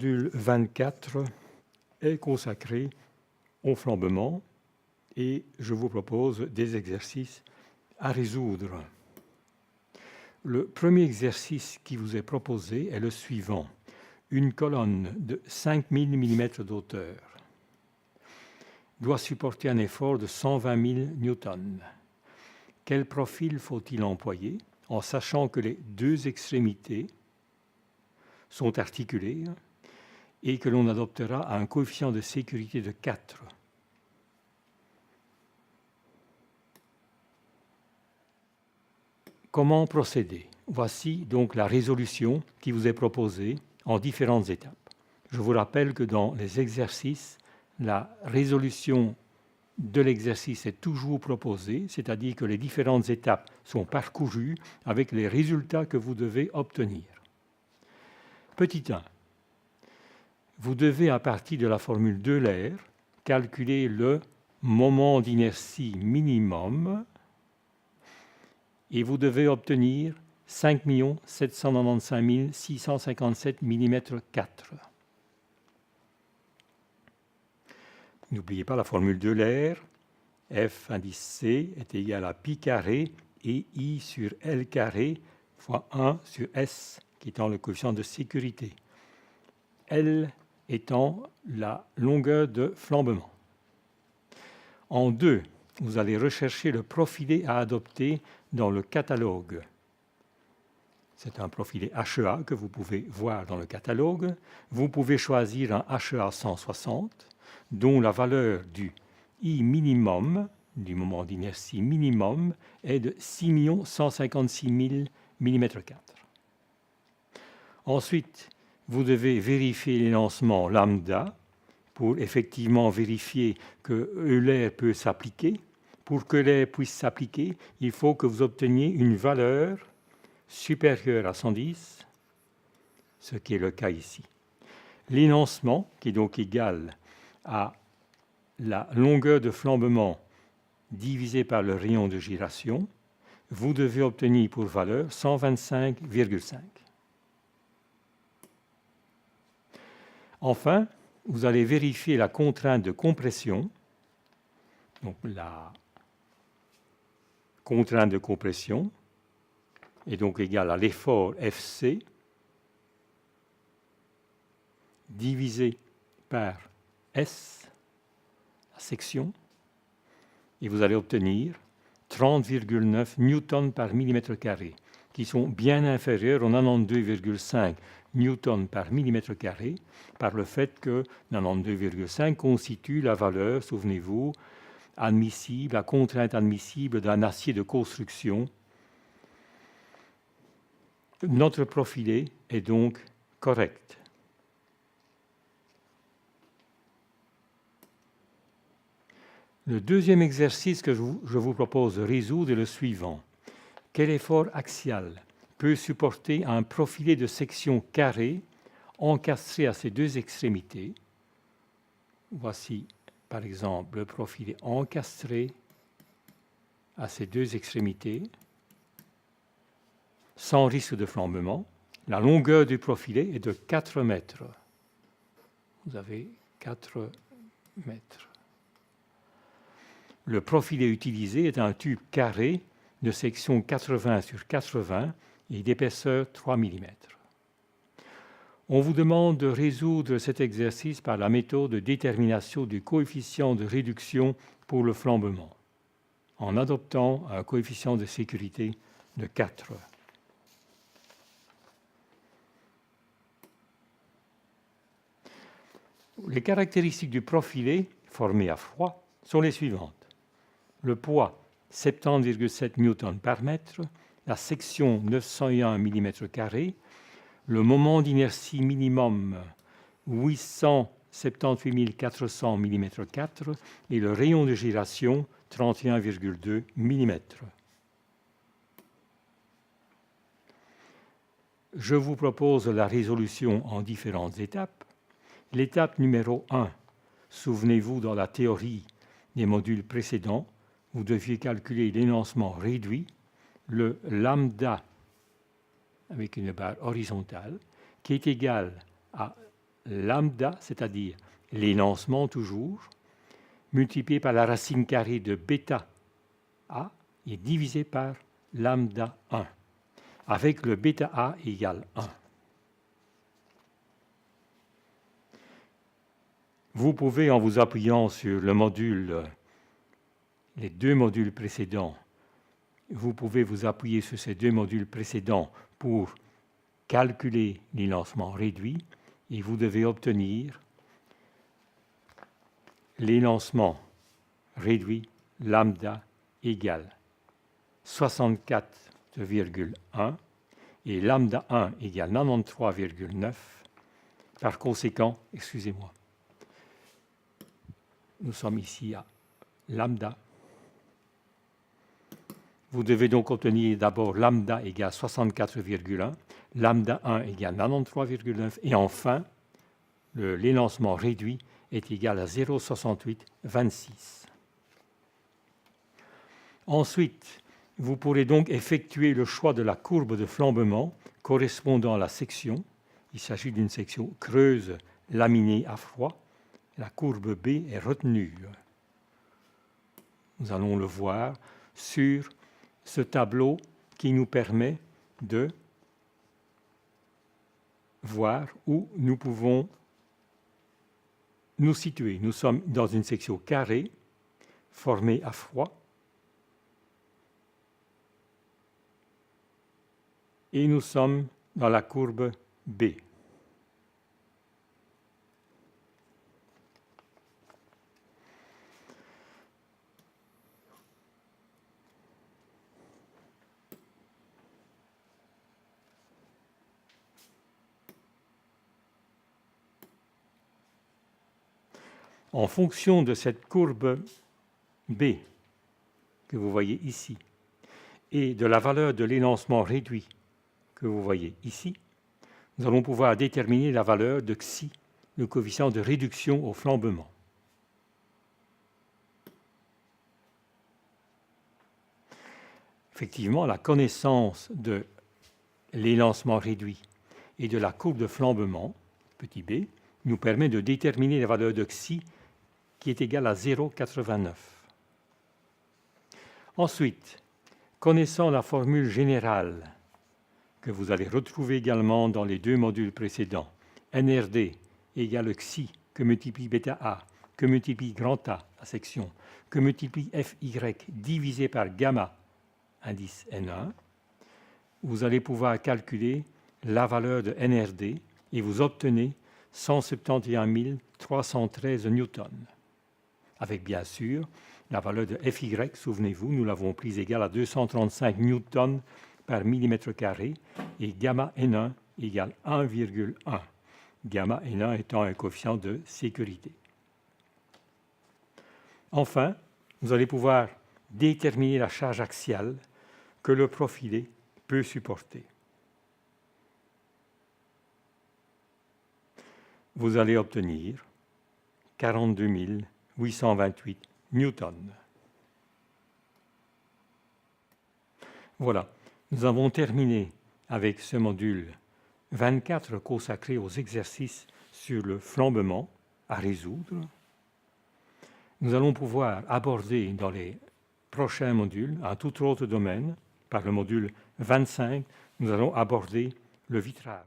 module 24 est consacré au flambement et je vous propose des exercices à résoudre. Le premier exercice qui vous est proposé est le suivant. Une colonne de 5000 mm d'hauteur doit supporter un effort de 120 000 newtons. Quel profil faut-il employer en sachant que les deux extrémités sont articulées et que l'on adoptera un coefficient de sécurité de 4. Comment procéder? Voici donc la résolution qui vous est proposée en différentes étapes. Je vous rappelle que dans les exercices, la résolution de l'exercice est toujours proposée, c'est-à-dire que les différentes étapes sont parcourues avec les résultats que vous devez obtenir. Petit 1. Vous devez, à partir de la formule d'Euler, calculer le moment d'inertie minimum et vous devez obtenir 5 795 657 mm². N'oubliez pas la formule d'Euler, F indice C est égal à pi carré et I sur L carré fois 1 sur S, qui étant le coefficient de sécurité. L étant la longueur de flambement. En 2, vous allez rechercher le profilé à adopter dans le catalogue. C'est un profilé HEA que vous pouvez voir dans le catalogue. Vous pouvez choisir un HEA 160, dont la valeur du I minimum, du moment d'inertie minimum, est de 6 156 000 mm². Ensuite, vous devez vérifier l'élancement lambda pour effectivement vérifier que Euler peut s'appliquer. Pour que Euler puisse s'appliquer, il faut que vous obteniez une valeur supérieure à 110, ce qui est le cas ici. L'élancement, qui est donc égal à la longueur de flambement divisé par le rayon de gyration, vous devez obtenir pour valeur 125,5. Enfin, vous allez vérifier la contrainte de compression. Donc la contrainte de compression est donc égale à l'effort FC divisé par S, la section, et vous allez obtenir 30,9 newtons par millimètre carré, qui sont bien inférieurs aux 92,5 newtons par millimètre carré, par le fait que 92,5 constitue la valeur, souvenez-vous, admissible, la contrainte admissible d'un acier de construction. Notre profilé est donc correct. Le deuxième exercice que je vous propose de résoudre est le suivant. Quel effort axial peut supporter un profilé de section carrée encastré à ses deux extrémités? Voici par exemple le profilé encastré à ses deux extrémités, sans risque de flambement. La longueur du profilé est de 4 mètres. Vous avez 4 mètres. Le profilé utilisé est un tube carré de section 80 sur 80 et d'épaisseur 3 mm. On vous demande de résoudre cet exercice par la méthode de détermination du coefficient de réduction pour le flambement, en adoptant un coefficient de sécurité de 4. Les caractéristiques du profilé formé à froid sont les suivantes. Le poids 70,7 newtons par mètre, la section 901 mm², le moment d'inertie minimum 878 400 mm² et le rayon de gyration 31,2 mm. Je vous propose la résolution en différentes étapes. L'étape numéro 1, souvenez-vous dans la théorie des modules précédents, vous deviez calculer l'élancement réduit, le lambda avec une barre horizontale, qui est égal à lambda, c'est-à-dire l'élancement toujours, multiplié par la racine carrée de bêta A et divisé par lambda 1, avec le bêta A égale 1. Vous pouvez, en vous appuyant sur le module, les deux modules précédents, vous pouvez vous appuyer sur ces deux modules précédents pour calculer l'élancement réduit et vous devez obtenir l'élancement réduit lambda égale 64,1 et lambda 1 égale 93,9. Par conséquent, excusez-moi, nous sommes ici à lambda. Vous devez donc obtenir d'abord lambda égale 64,1, lambda 1 égale 93,9 et enfin, l'élancement réduit est égal à 0,6826. Ensuite, vous pourrez donc effectuer le choix de la courbe de flambement correspondant à la section. Il s'agit d'une section creuse laminée à froid. La courbe B est retenue. Nous allons le voir sur ce tableau qui nous permet de voir où nous pouvons nous situer. Nous sommes dans une section carrée formée à froid et nous sommes dans la courbe B. En fonction de cette courbe B que vous voyez ici et de la valeur de l'élancement réduit que vous voyez ici, nous allons pouvoir déterminer la valeur de xi, le coefficient de réduction au flambement. Effectivement, la connaissance de l'élancement réduit et de la courbe de flambement, petit b, nous permet de déterminer la valeur de xi qui est égale à 0,89. Ensuite, connaissant la formule générale que vous allez retrouver également dans les deux modules précédents, NRD égale xi que multiplie bêta A, que multiplie grand A, la section, que multiplie FY divisé par gamma, indice N1, vous allez pouvoir calculer la valeur de NRD et vous obtenez 171 313 newtons. Avec bien sûr la valeur de FY, souvenez-vous, nous l'avons prise égale à 235 newtons par millimètre carré et gamma N1 égale 1,1. Gamma N1 étant un coefficient de sécurité. Enfin, vous allez pouvoir déterminer la charge axiale que le profilé peut supporter. Vous allez obtenir 42 828 newtons. Voilà, nous avons terminé avec ce module 24 consacré aux exercices sur le flambement à résoudre. Nous allons pouvoir aborder dans les prochains modules un tout autre domaine. Par le module 25, nous allons aborder le vitrage.